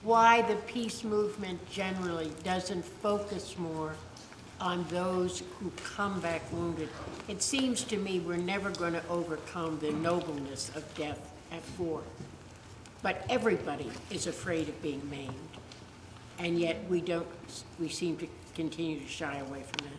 why the peace movement generally doesn't focus more on those who come back wounded. It seems to me we're never going to overcome the nobleness of death at war. But everybody is afraid of being maimed. And yet we seem to continue to shy away from that.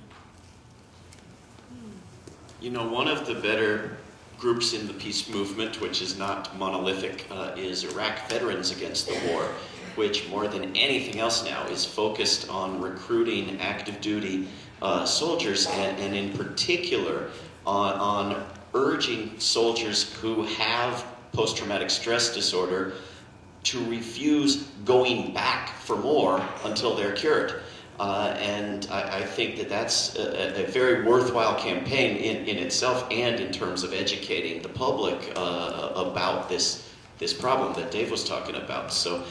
You know, one of the better groups in the peace movement, which is not monolithic, is Iraq Veterans Against the War, which more than anything else now is focused on recruiting active duty soldiers, and in particular on urging soldiers who have post-traumatic stress disorder to refuse going back for more until they're cured. And I think that that's a very worthwhile campaign in itself, and in terms of educating the public about this problem that Dave was talking about. So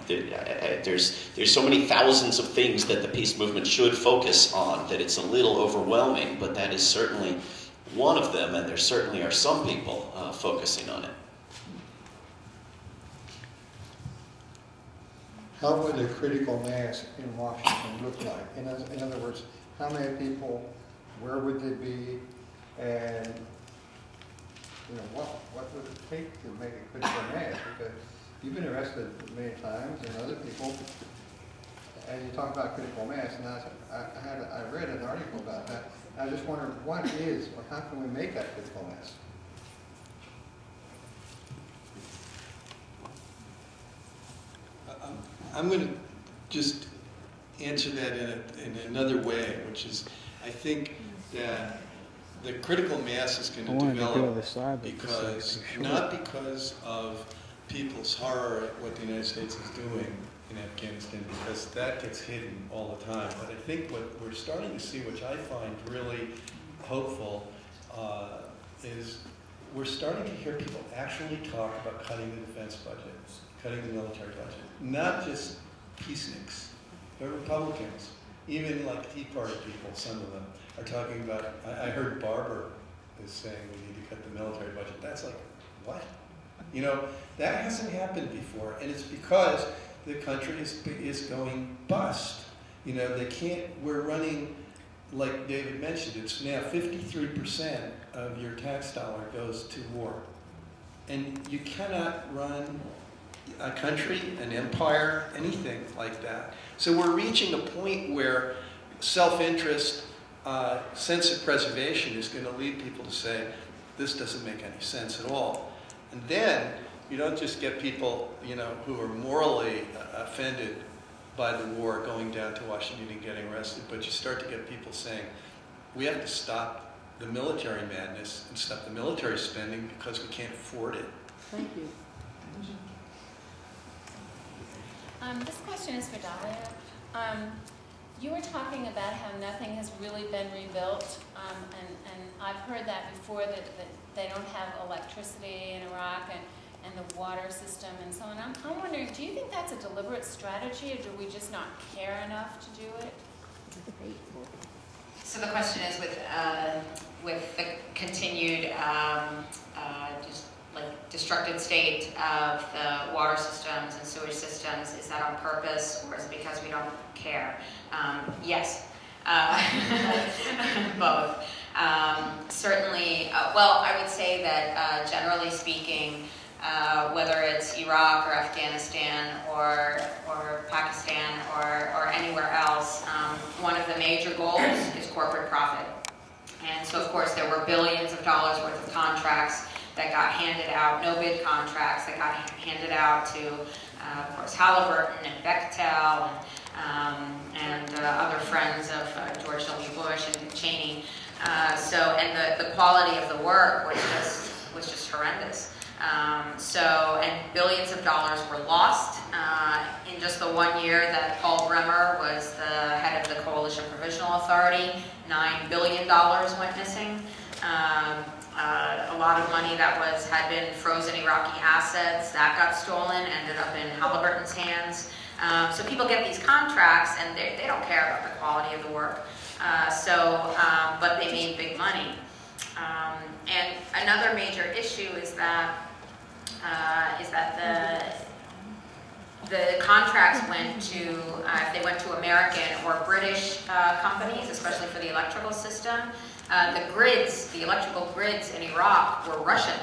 there's so many thousands of things that the peace movement should focus on that it's a little overwhelming, but that is certainly one of them, and there certainly are some people focusing on it. How would a critical mass in Washington look like? In other words, how many people, where would they be, and what would it take to make a critical mass? Because you've been arrested many times, and other people, and you talk about critical mass, and I read an article about that. I just wonder what is, or how can we make that critical mass? I'm going to just answer that in another way, which is, I think that the critical mass is going to develop not because of people's horror at what the United States is doing in Afghanistan, because that gets hidden all the time. But I think what we're starting to see, which I find really hopeful, is we're starting to hear people actually talk about cutting the defense budget, cutting the military budget. Not just peaceniks, but Republicans. Even like Tea Party people, some of them, are talking about, I heard Barber is saying we need to cut the military budget. That's like, what? You know, that hasn't happened before, and it's because the country is going bust. You know, they can't, we're running, like David mentioned, it's now 53% of your tax dollar goes to war. And you cannot run a country, an empire, anything like that. So we're reaching a point where self-interest, sense of preservation is going to lead people to say, this doesn't make any sense at all. And then you don't just get people, you know, who are morally offended by the war going down to Washington and getting arrested, but you start to get people saying, we have to stop the military madness and stop the military spending because we can't afford it. Thank you. This question is for Dahlia. You were talking about how nothing has really been rebuilt, and I've heard that before, that they don't have electricity in Iraq and the water system and so on. I'm wondering, do you think that's a deliberate strategy, or do we just not care enough to do it? So the question is, with the continued destructed state of the water systems and sewage systems, is that on purpose, or is it because we don't care? Yes, both. Certainly, well, I would say that generally speaking, whether it's Iraq or Afghanistan or Pakistan or anywhere else, one of the major goals is corporate profit. And so, of course, there were billions of dollars worth of contracts that got handed out, no-bid contracts that got handed out to, of course, Halliburton and Bechtel and other friends of George W. Bush and Dick Cheney. And the quality of the work was just horrendous. And billions of dollars were lost in just the 1 year that Paul Bremer was the head of the Coalition Provisional Authority. $9 billion went missing. A lot of money that had been frozen Iraqi assets, that got stolen, ended up in Halliburton's hands. So people get these contracts and they don't care about the quality of the work. But they made big money. And another major issue is that the contracts went to, if they went to American or British companies, especially for the electrical system, the electrical grids in Iraq were Russian.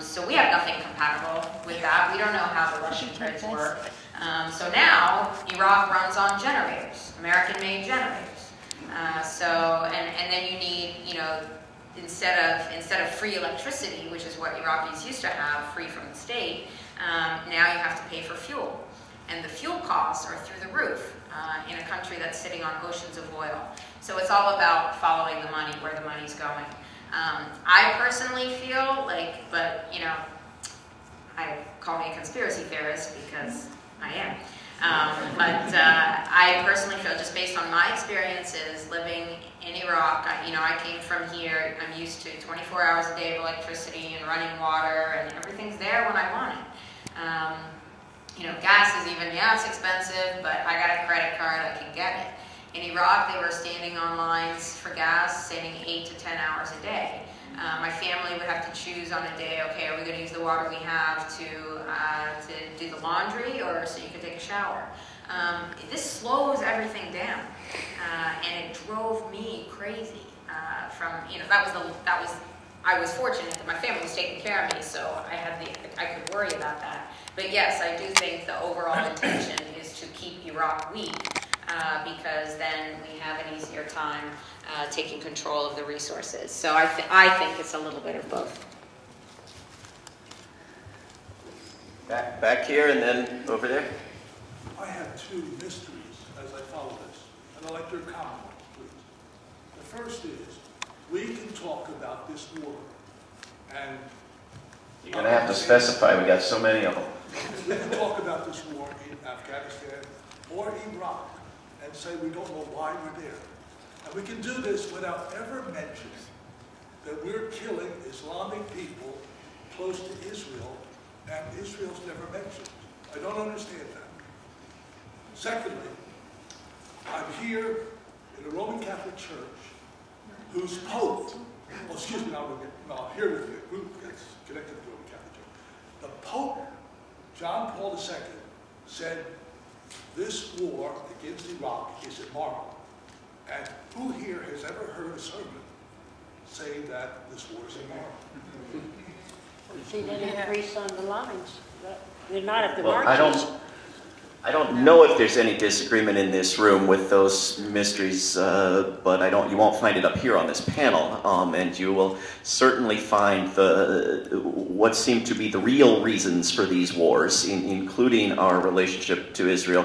So we have nothing compatible with that. We don't know how the Russian grids work. So now Iraq runs on generators, American-made generators. And then you need, instead of free electricity, which is what Iraqis used to have, free from the state, now you have to pay for fuel. And the fuel costs are through the roof in a country that's sitting on oceans of oil. So it's all about following the money, where the money's going. I personally feel like, I call me a conspiracy theorist because I am. I personally feel, just based on my experiences living in Iraq, I came from here, I'm used to 24 hours a day of electricity and running water, and everything's there when I want it. Gas is even, it's expensive, but I got a credit card, I can get it. In Iraq, they were standing on lines for gas, standing 8 to 10 hours a day. My family would have to choose on a day, okay, are we going to use the water we have to do the laundry, or so you can take a shower? This slows everything down, and it drove me crazy. I was fortunate that my family was taking care of me, so I could worry about that. But yes, I do think the overall intention is to keep Iraq weak, because then we have an easier time taking control of the resources. So I think it's a little bit of both. Back here and then over there. I have two mysteries as I follow this, and I'd like your comment, please. The first is, we can talk about this war, and You're going to have to specify, we got so many of them. we can talk about this war in Afghanistan or Iraq and say we don't know why we're there. And we can do this without ever mentioning that we're killing Islamic people close to Israel, and Israel's never mentioned. I don't understand that. Secondly, I'm here in a Roman Catholic church whose Pope, I'm here with a group that's connected to the Roman Catholic Church. The Pope, John Paul II, said this war against Iraq is immoral. And who here has ever heard a sermon say that this war is immoral? See, they increase on the lines. They're not at the Well, marches. I don't know if there's any disagreement in this room with those mysteries, but you won't find it up here on this panel, and you will certainly find what seem to be the real reasons for these wars, including our relationship to Israel,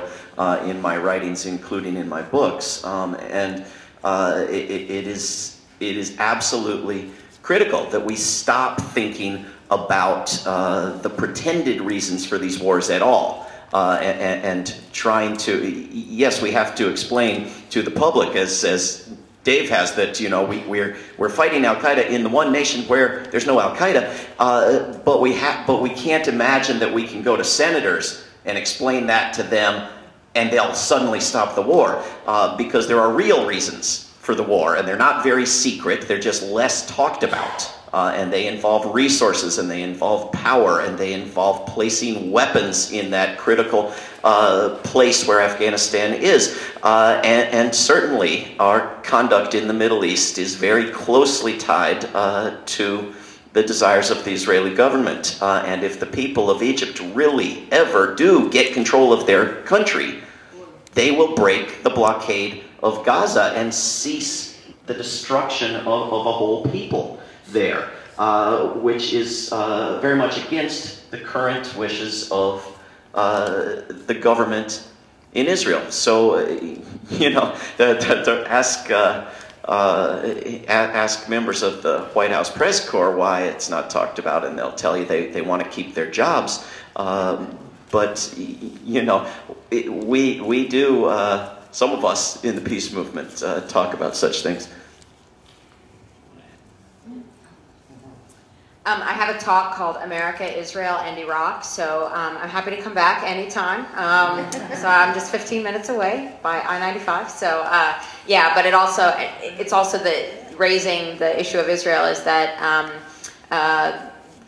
in my writings, including in my books, and it is absolutely critical that we stop thinking about the pretended reasons for these wars at all. And trying to, yes, we have to explain to the public, as Dave has, that we're fighting Al Qaeda in the one nation where there's no Al Qaeda, but we can't imagine that we can go to senators and explain that to them, and they'll suddenly stop the war, because there are real reasons for the war, and they're not very secret. They're just less talked about. And they involve resources, and they involve power, and they involve placing weapons in that critical place where Afghanistan is. And certainly our conduct in the Middle East is very closely tied to the desires of the Israeli government. And if the people of Egypt really ever do get control of their country, they will break the blockade of Gaza and cease the destruction of a whole people there, which is very much against the current wishes of the government in Israel. So, to ask members of the White House press corps why it's not talked about, and they'll tell you they want to keep their jobs. But we do. Some of us in the peace movement talk about such things. I have a talk called America, Israel, and Iraq, so I'm happy to come back anytime. So I'm just 15 minutes away by I-95. So but it's also raising the issue of Israel is that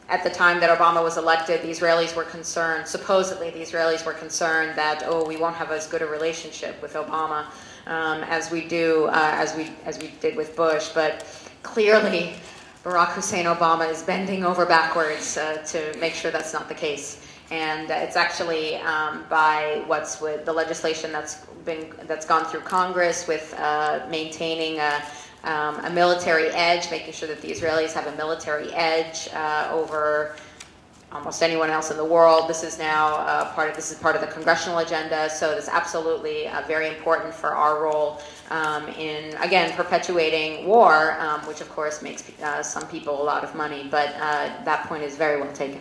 at the time that Obama was elected, the Israelis were concerned, supposedly the Israelis were concerned that, oh, we won't have as good a relationship with Obama as we did with Bush. But clearly, Barack Hussein Obama is bending over backwards to make sure that's not the case. And it's actually by what's with the legislation that's gone through Congress with maintaining a military edge, making sure that the Israelis have a military edge over almost anyone else in the world. This is now part of the congressional agenda, so it's absolutely very important for our role in, again, perpetuating war, which of course makes some people a lot of money, but that point is very well taken.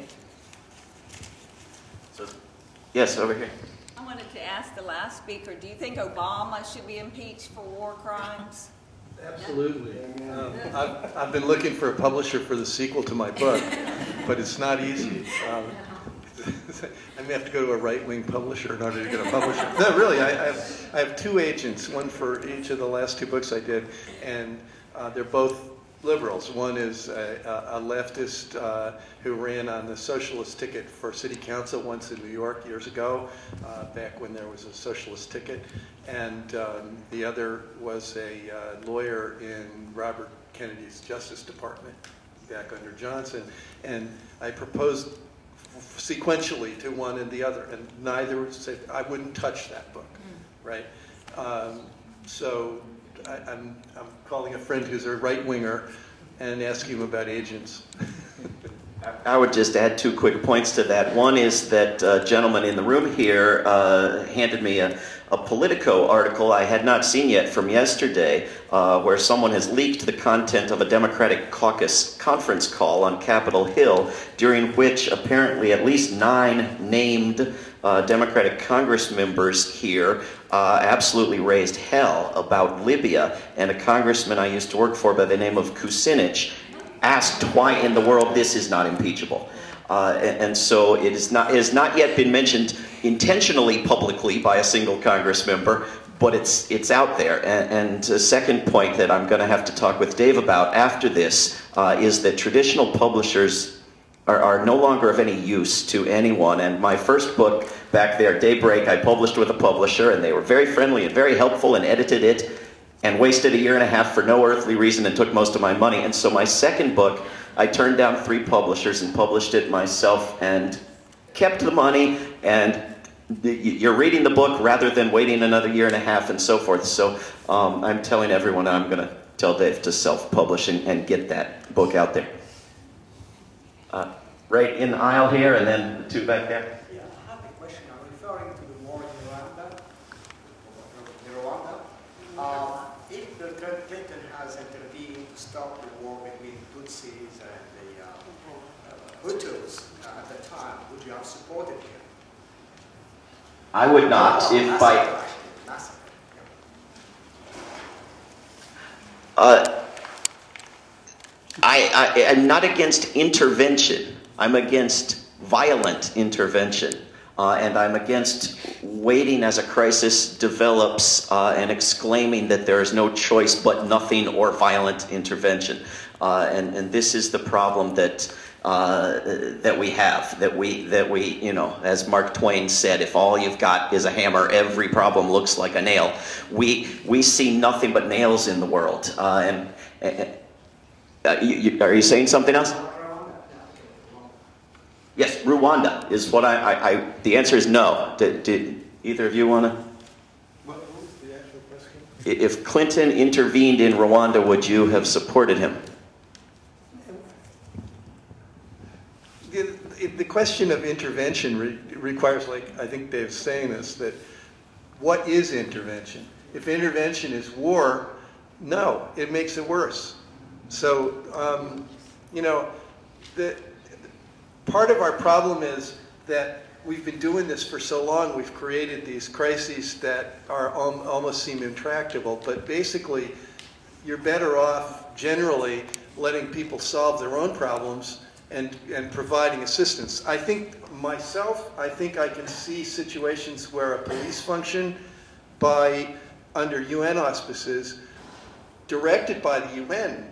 So, yes, over here. I wanted to ask the last speaker, do you think Obama should be impeached for war crimes? Absolutely. I've been looking for a publisher for the sequel to my book, but it's not easy. I may have to go to a right-wing publisher in order to get a publisher. No, really, I have two agents, one for each of the last two books I did, and they're both liberals. One is a leftist who ran on the socialist ticket for city council once in New York years ago, back when there was a socialist ticket. And the other was a lawyer in Robert Kennedy's Justice Department back under Johnson. And I proposed sequentially to one and the other, and neither said, I wouldn't touch that book, right? So I'm calling a friend who's a right-winger and asking him about agents. I would just add two quick points to that. One is that a gentleman in the room here handed me a Politico article I had not seen yet from yesterday, where someone has leaked the content of a Democratic caucus conference call on Capitol Hill, during which apparently at least 9 named Democratic Congress members here absolutely raised hell about Libya, and a congressman I used to work for by the name of Kucinich asked why in the world this is not impeachable. And so it has not yet been mentioned intentionally publicly by a single Congress member, but it's out there. And a second point that I'm going to have to talk with Dave about after this is that traditional publishers are no longer of any use to anyone. And my first book back there, Daybreak, I published with a publisher, and they were very friendly and very helpful and edited it and wasted a year and a half for no earthly reason and took most of my money. And so my second book, I turned down 3 publishers and published it myself and kept the money, and you're reading the book rather than waiting another year and a half and so forth. So I'm telling everyone I'm going to tell Dave to self-publish and get that book out there. Right in the aisle here, and then the 2 back there. Yeah, I have a question. I'm referring to the war in Rwanda. If Clinton has intervened to stop the war between Tutsis and the Hutus at the time, would you have supported him? I would not if by... I'm not against intervention. I'm against violent intervention. And I'm against waiting as a crisis develops and exclaiming that there is no choice but nothing or violent intervention. And this is the problem that we have, that we, you know, as Mark Twain said, if all you've got is a hammer, every problem looks like a nail. We see nothing but nails in the world. Are you saying something else? Yes, Rwanda is what the answer is no. Did either of you want to? What was the actual question? If Clinton intervened in Rwanda, would you have supported him? The question of intervention requires, like I think Dave's saying this, that what is intervention? If intervention is war, no, it makes it worse. So, you know, part of our problem is that we've been doing this for so long, we've created these crises that are almost seem intractable, but basically you're better off generally letting people solve their own problems and providing assistance. I think I can see situations where a police function under UN auspices, directed by the UN,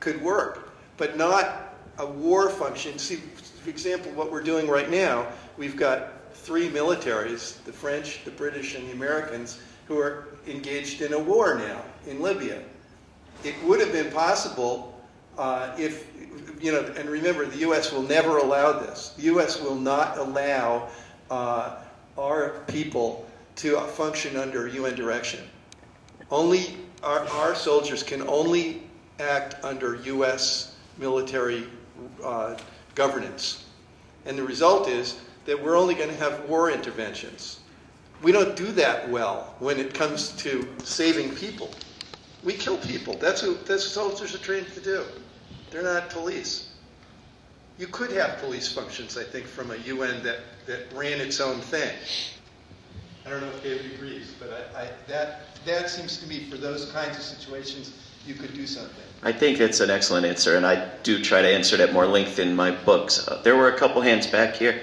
could work, but not a war function. See, for example, what we're doing right now, we've got 3 militaries, the French, the British, and the Americans, who are engaged in a war now in Libya. It would have been possible if, you know, and remember, the U.S. will never allow this. The U.S. will not allow our people to function under UN direction. Only our soldiers can only act under U.S. military governance. And the result is that we're only going to have war interventions. We don't do that well when it comes to saving people. We kill people. That's what soldiers are trained to do. They're not police. You could have police functions, I think, from a UN that ran its own thing. I don't know if David agrees, but that seems to me, for those kinds of situations, you could do something. I think it's an excellent answer, and I do try to answer it at more length in my books. There were a couple hands back here.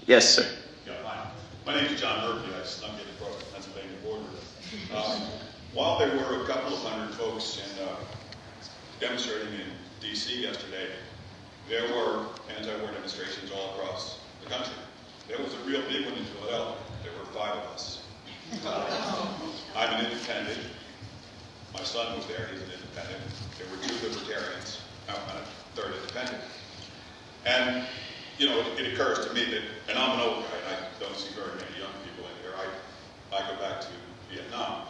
Yes, sir. Yeah, hi. My name is John Murphy. I snuck in across the Pennsylvania border. While there were a couple of hundred folks demonstrating in D.C. yesterday, there were anti-war demonstrations all across the country. There was a real big one in Philadelphia. There were 5 of us. I'm an independent. My son was there. He's an independent. There were 2 libertarians. I'm a 3rd independent. And, you know, it occurs to me that, and I'm an old guy, and I don't see very many young people in here. I go back to Vietnam.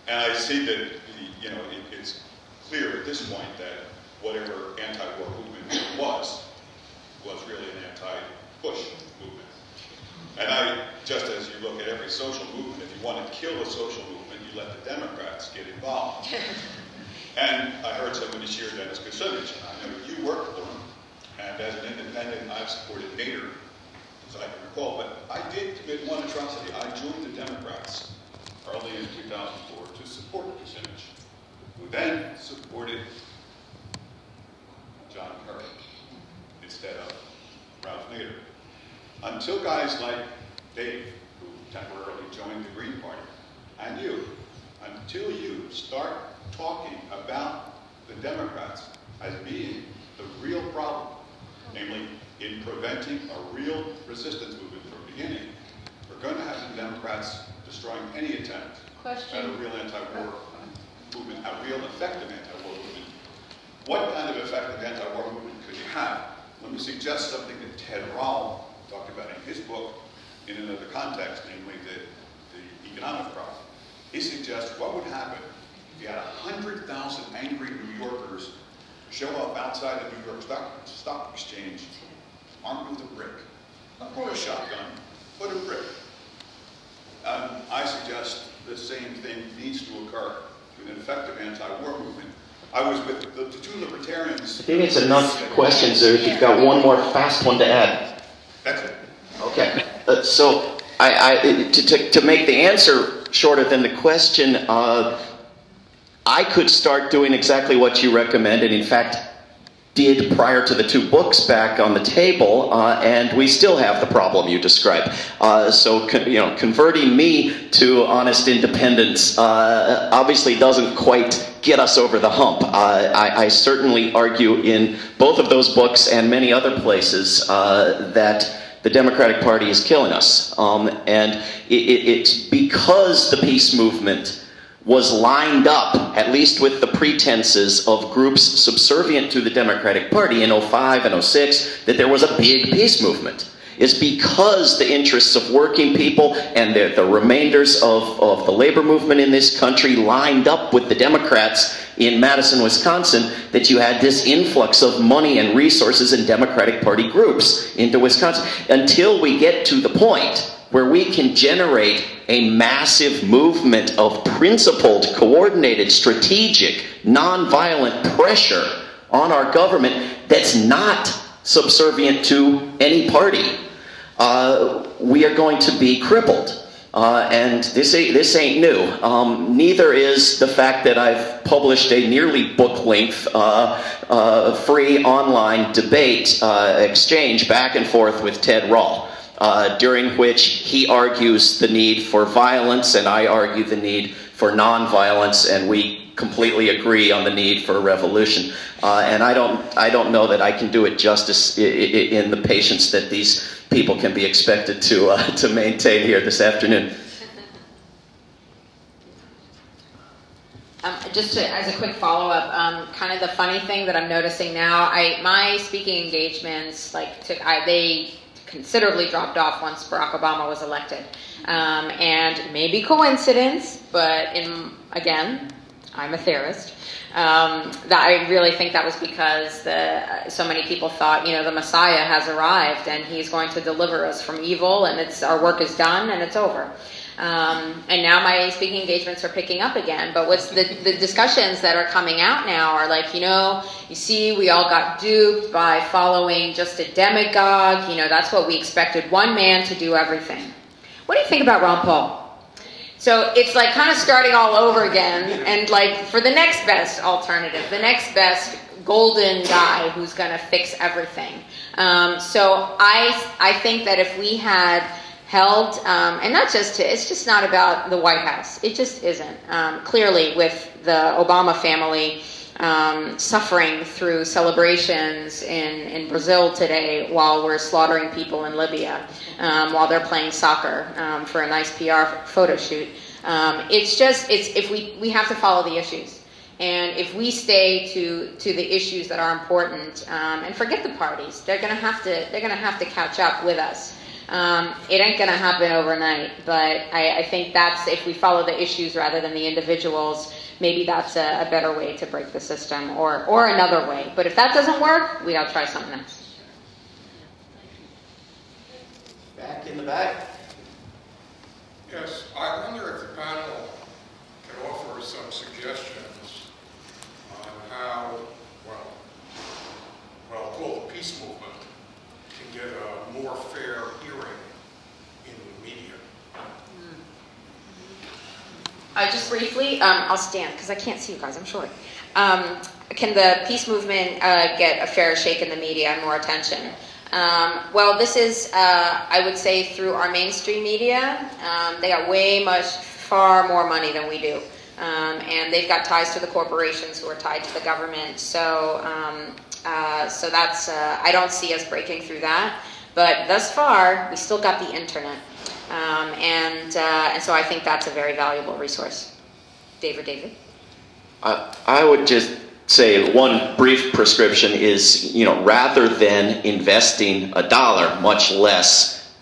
And I see that, you know, it's clear at this point that whatever anti-war movement was really an anti-Bush movement. And just as you look at every social movement, if you want to kill a social movement, you let the Democrats get involved. And I heard somebody cheer Dennis Kucinich, and I know you work for him. And as an independent, I've supported Nader, as I can recall. But I did commit one atrocity. I joined the Democrats early in 2004 to support Kucinich, who then supported John Kerry instead of Ralph Nader. Until guys like Dave, who temporarily joined the Green Party, and you, until you start talking about the Democrats as being the real problem, namely in preventing a real resistance movement from beginning, we're going to have the Democrats destroying any attempt at a real anti-war movement, a real effective anti-war movement. What kind of effective anti-war movement could you have? Let me suggest something that Ted Rall talked about in his book in another context, namely the economic problem. He suggests what would happen if you had 100,000 angry New Yorkers show up outside the New York Stock Exchange armed with a brick, or a shotgun, but a brick. I suggest the same thing needs to occur with an effective anti-war movement. I was with the 2 libertarians. I think it's enough questions there. If you've got one more fast one to add. That's it. Okay. So to make the answer shorter than the question, I could start doing exactly what you recommended. In fact, did prior to the 2 books back on the table, and we still have the problem you described. So converting me to honest independence obviously doesn't quite get us over the hump. I certainly argue in both of those books and many other places that the Democratic Party is killing us. And it's because the peace movement was lined up, at least with the pretenses of groups subservient to the Democratic Party in 05 and 06, that there was a big peace movement. It's because the interests of working people and the remainders of the labor movement in this country lined up with the Democrats in Madison, Wisconsin, that you had this influx of money and resources in Democratic Party groups into Wisconsin. Until we get to the point where we can generate a massive movement of principled, coordinated, strategic, nonviolent pressure on our government that's not subservient to any party, we are going to be crippled. And this ain't new. Neither is the fact that I've published a nearly book-length free online debate exchange back and forth with Ted Rall, during which he argues the need for violence and I argue the need for nonviolence, and we completely agree on the need for a revolution, and I don't know that I can do it justice in the patience that these people can be expected to maintain here this afternoon. Just as a quick follow-up, kind of the funny thing that I'm noticing now, my speaking engagements, they considerably dropped off once Barack Obama was elected. And maybe coincidence, but again, I'm a theorist. That I really think that was because so many people thought, the Messiah has arrived and he's going to deliver us from evil, and our work is done and it's over. And now my speaking engagements are picking up again. But what's the discussions that are coming out now are like, you see, we all got duped by following just a demagogue. That's what we expected, one man to do everything. What do you think about Ron Paul? So it's like kind of starting all over again, and like for the next best alternative, the next best golden guy who's going to fix everything. So I think that if we had held, and it's just not about the White House. It just isn't. Clearly, with the Obama family suffering through celebrations in Brazil today while we're slaughtering people in Libya, while they're playing soccer for a nice PR photo shoot. If we have to follow the issues. And if we stay to the issues that are important and forget the parties, they're gonna have to catch up with us. It ain't going to happen overnight, but I think that's, if we follow the issues rather than the individuals, maybe that's a better way to break the system, or another way. But if that doesn't work, we got to try something else. Back in the back. Yes, I wonder if the panel can offer some suggestions on how, called the peace movement, can get a more fair hearing in the media. Just briefly, I'll stand because I can't see you guys, I'm short. Can the peace movement get a fair shake in the media and more attention? Well, this is, I would say, through our mainstream media. They got far more money than we do. And they've got ties to the corporations who are tied to the government. So that's, I don't see us breaking through that. But thus far, we still got the internet. And so I think that's a very valuable resource. David? I would just say one brief prescription is, rather than investing $1, much less,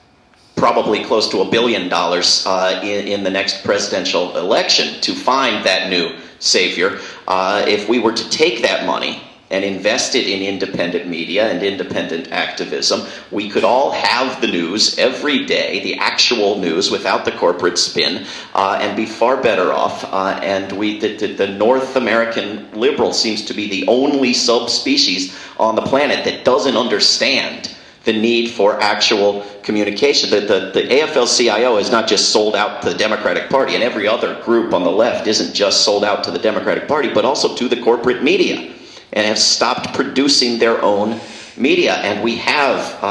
probably close to $1 billion in the next presidential election to find that new savior, if we were to take that money and invest it in independent media and independent activism, we could all have the news every day, the actual news without the corporate spin, and be far better off. And the North American liberal seems to be the only subspecies on the planet that doesn't understand the need for actual communication. The AFL-CIO is not just sold out to the Democratic Party, and every other group on the left isn't just sold out to the Democratic Party, but also to the corporate media, and have stopped producing their own media. And we have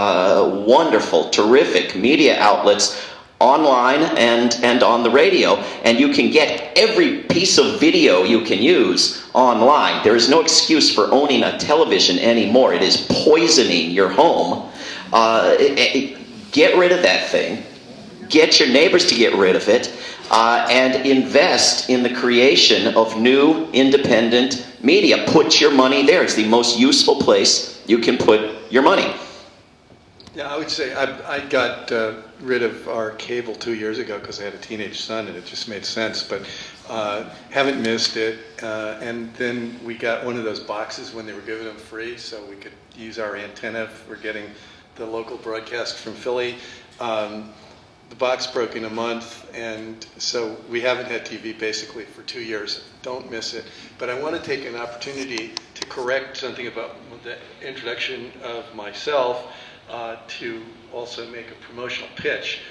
wonderful, terrific media outlets online and on the radio, and you can get every piece of video you can use online. There is no excuse for owning a television anymore. It is poisoning your home. Get rid of that thing. Get your neighbors to get rid of it, and invest in the creation of new independent media. Put your money there. It's the most useful place you can put your money. Yeah, I would say I got rid of our cable 2 years ago because I had a teenage son and it just made sense, but haven't missed it. And then we got one of those boxes when they were giving them free, so we could use our antenna if we're getting the local broadcast from Philly. The box broke in a month, and so we haven't had TV basically for 2 years. Don't miss it. But I want to take an opportunity to correct something about the introduction of myself, to also make a promotional pitch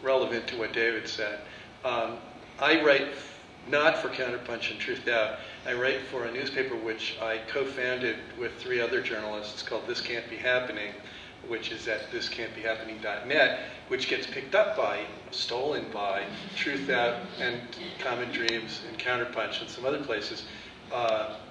relevant to what David said. I write not for Counterpunch and Truth Out. I write for a newspaper which I co-founded with 3 other journalists called This Can't Be Happening, which is at thiscan'tbehappening.net, which gets picked up by, stolen by, Truth Out and Common Dreams and Counterpunch and some other places,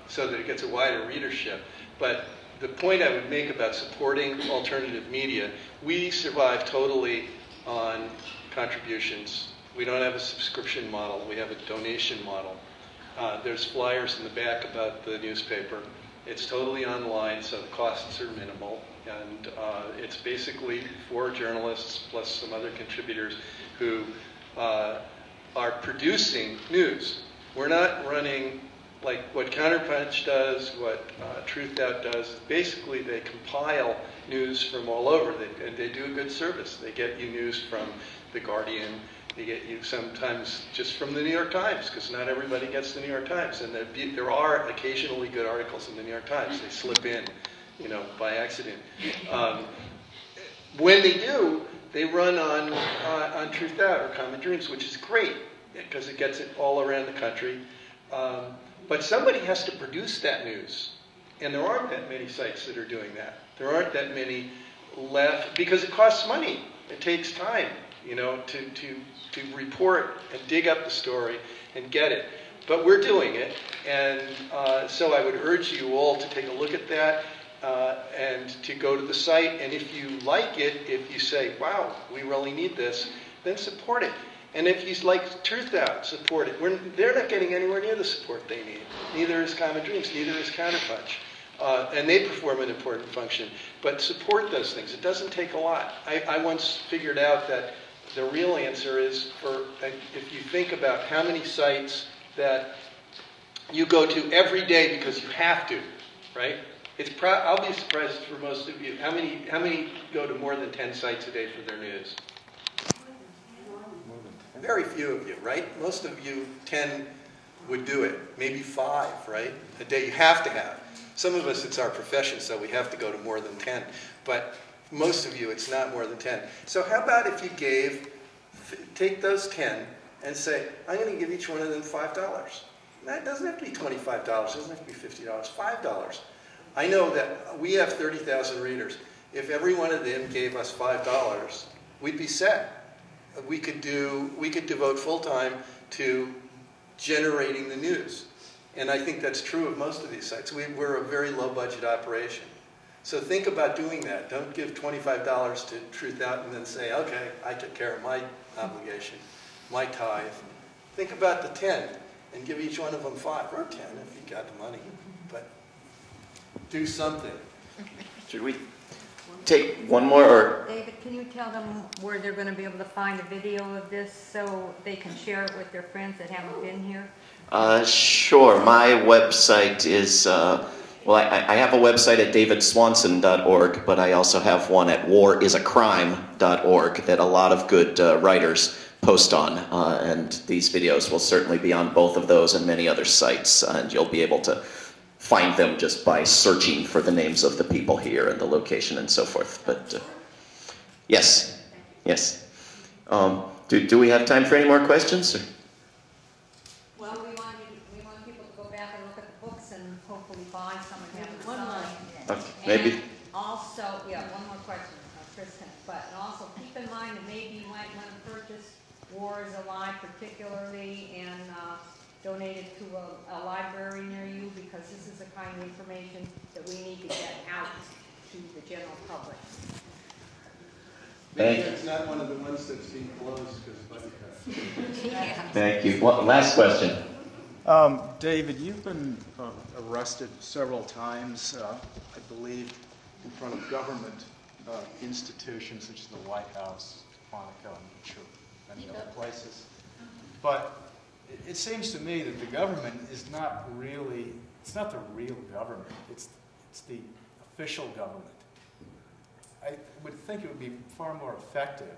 so that it gets a wider readership. But the point I would make about supporting alternative media, we survive totally on contributions. We don't have a subscription model. We have a donation model. There's flyers in the back about the newspaper. It's totally online, so the costs are minimal. And it's basically for journalists plus some other contributors who are producing news. We're not running like what Counterpunch does, what Truth Out does. Basically, they compile news from all over, and they do a good service. They get you news from The Guardian. They get you sometimes just from the New York Times, because not everybody gets the New York Times. And there are occasionally good articles in the New York Times. They slip in, you know, by accident. When they do, they run on Truth Out or Common Dreams, which is great, because it gets it all around the country. But somebody has to produce that news. And there aren't that many sites that are doing that. There aren't that many left, because it costs money. It takes time, you know, to report and dig up the story and get it. But we're doing it. And so I would urge you all to take a look at that and to go to the site. And if you like it, if you say, wow, we really need this, then support it. And if you like Truth Out, support it. They're not getting anywhere near the support they need. Neither is Common Dreams, neither is Counterpunch. And they perform an important function. But support those things. It doesn't take a lot. I once figured out that the real answer is, if you think about how many sites that you go to every day because you have to, right? I'll be surprised for most of you. How many go to more than 10 sites a day for their news? Very few of you, right? Most of you, 10 would do it. Maybe 5, right? A day you have to have. Some of us, it's our profession, so we have to go to more than 10. But most of you, it's not more than 10. So how about if you take those 10 and say, I'm going to give each one of them $5. That doesn't have to be $25. It doesn't have to be $50. $5. I know that we have 30,000 readers. If every one of them gave us $5, we'd be set. We could devote full time to generating the news. And I think that's true of most of these sites. We're a very low budget operation. So think about doing that. Don't give $25 to Truth Out and then say, okay, I took care of my obligation, my tithe. Think about the 10 and give each one of them 5 or 10 if you got the money. But do something. Should we take one more? Or David, can you tell them where they're going to be able to find a video of this so they can share it with their friends that haven't been here? Sure. My website is, well, I have a website at davidswanson.org, but I also have one at warisacrime.org that a lot of good writers post on, and these videos will certainly be on both of those and many other sites, and you'll be able to find them just by searching for the names of the people here and the location and so forth. But yes, yes. Do we have time for any more questions? Or? Well, we want people to go back and look at the books and hopefully buy some and have it signed. Okay, maybe. And also, yeah, one more question, Kristen. But also keep in mind that maybe you might want to purchase War is Alive particularly and donate it to a library near you, because this is the kind of information that we need to get out to the general public. Maybe it's not one of the ones that's being closed because of budget cuts. Thank you. Well, last question. David, you've been arrested several times, I believe, in front of government institutions such as the White House, Quantico, I'm sure many other places. But it seems to me that the government is not really, it's not the real government, it's the official government. I would think it would be far more effective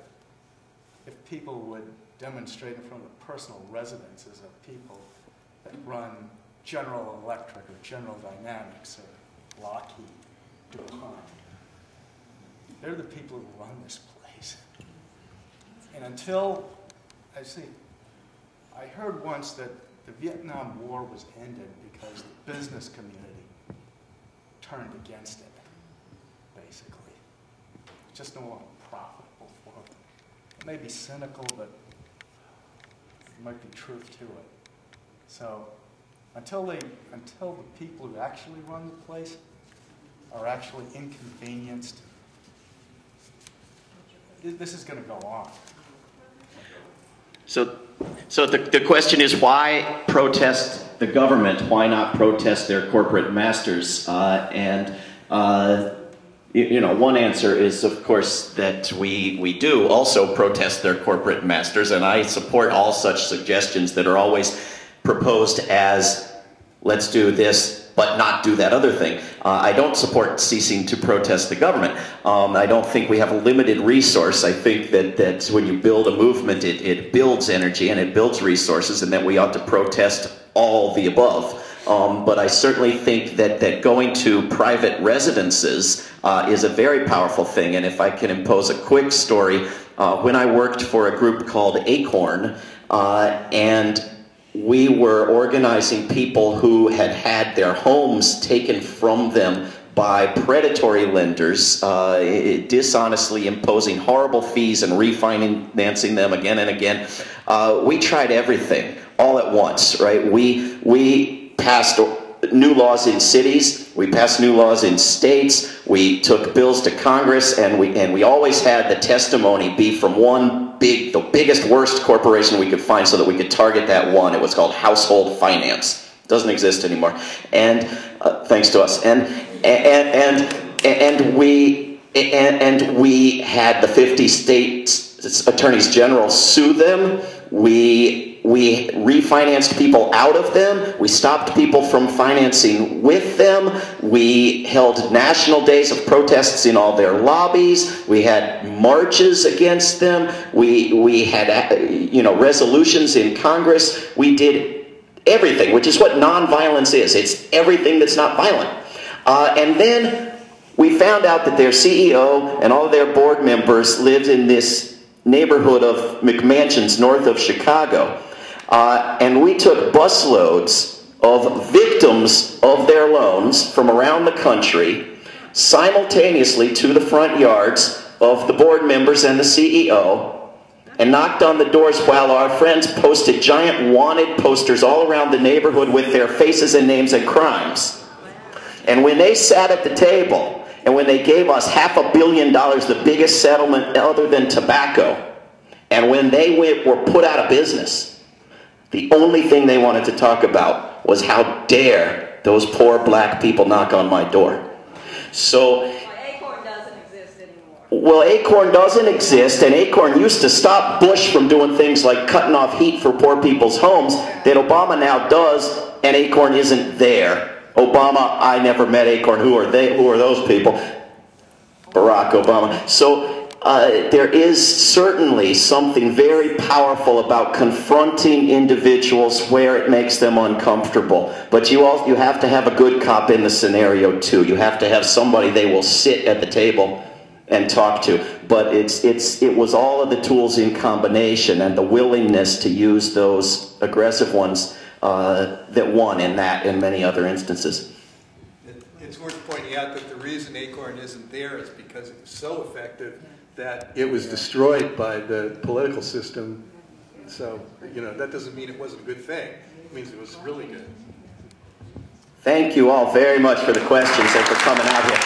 if people would demonstrate in front of personal residences of people that run General Electric or General Dynamics or Lockheed, DuPont. They're the people who run this place. And until, I heard once that the Vietnam War was ended because the business community turned against it, basically. just no longer profitable for them. It may be cynical, but there might be truth to it. So until the people who actually run the place are actually inconvenienced, this is going to go on. So the question is, why protest the government? Why not protest their corporate masters? You know, one answer is, of course, that we do also protest their corporate masters, and I support all such suggestions that are always proposed as, let's do this, but not do that other thing. I don't support ceasing to protest the government. I don't think we have a limited resource. I think that when you build a movement, it builds energy and it builds resources, and that we ought to protest all the above. But I certainly think that going to private residences is a very powerful thing. And if I can impose a quick story, when I worked for a group called Acorn, and we were organizing people who had had their homes taken from them by predatory lenders, dishonestly imposing horrible fees and refinancing them again and again. We tried everything all at once, right? We passed new laws in cities, we passed new laws in states, we took bills to Congress, and we always had the testimony be from the biggest, worst corporation we could find, so that we could target that one. It was called Household Finance. It doesn't exist anymore. And thanks to us. And we had the 50 state attorneys general sue them. We refinanced people out of them. We stopped people from financing with them. We held national days of protests in all their lobbies. We had marches against them. We had resolutions in Congress. We did everything, which is what nonviolence is. It's everything that's not violent. And then we found out that their CEO and all of their board members lived in this neighborhood of McMansions north of Chicago. And we took busloads of victims of their loans from around the country simultaneously to the front yards of the board members and the CEO, and knocked on the doors while our friends posted giant wanted posters all around the neighborhood with their faces and names and crimes. And when they sat at the table, and when they gave us $500 million, the biggest settlement other than tobacco, and when they were put out of business, the only thing they wanted to talk about was how dare those poor black people knock on my door. So, Acorn doesn't exist anymore. well, Acorn doesn't exist, and Acorn used to stop Bush from doing things like cutting off heat for poor people's homes that Obama now does, and Acorn isn't there. Obama, I never met Acorn. Who are they? Who are those people? Barack Obama. So there is certainly something very powerful about confronting individuals where it makes them uncomfortable. But you have to have a good cop in the scenario too. You have to have somebody they will sit at the table and talk to. But it was all of the tools in combination, and the willingness to use those aggressive ones that won in that and many other instances. It's worth pointing out that the reason Acorn isn't there is because it was so effective that it was destroyed by the political system. So, that doesn't mean it wasn't a good thing. It means it was really good. Thank you all very much for the questions and for coming out here.